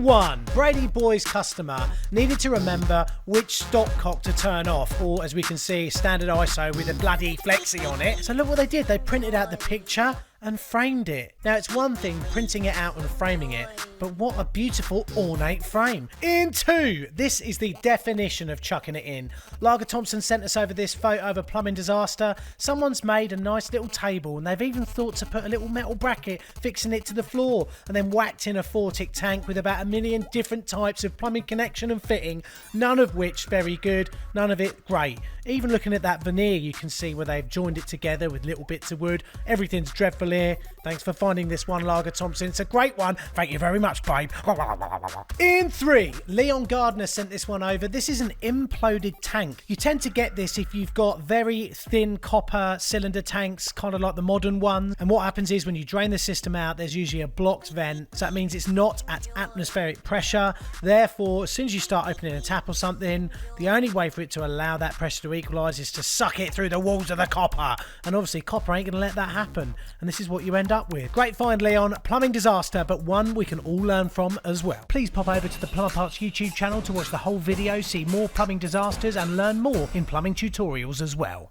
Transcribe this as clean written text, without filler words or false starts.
In 1, Brady Boy's customer needed to remember which stopcock to turn off, or as we can see, standard ISO with a bloody flexi on it. So look what they did, they printed out the picture and framed it. Now it's one thing printing it out and framing it, but what a beautiful ornate frame. In 2, this is the definition of chucking it in. Lager Thompson sent us over this photo of a plumbing disaster. Someone's made a nice little table and they've even thought to put a little metal bracket fixing it to the floor and then whacked in a 4-tick tank with about 1 million different types of plumbing connection and fitting, none of which very good, none of it great. Even looking at that veneer, you can see where they've joined it together with little bits of wood. Everything's dreadful here. Thanks for finding this one, Lager Thompson. It's a great one. Thank you very much, babe. In 3, Leon Gardner sent this one over. This is an imploded tank. You tend to get this if you've got very thin copper cylinder tanks, kind of like the modern ones. And what happens is when you drain the system out, there's usually a blocked vent. So that means it's not at atmospheric pressure. Therefore, as soon as you start opening a tap or something, the only way for it to allow that pressure to equalise is to suck it through the walls of the copper. And obviously, copper ain't going to let that happen. And this is what you end up with. Great find, Leon. Plumbing disaster, but one we can all learn from as well. Please pop over to the Plumber Parts YouTube channel to watch the whole video, see more plumbing disasters and learn more in plumbing tutorials as well.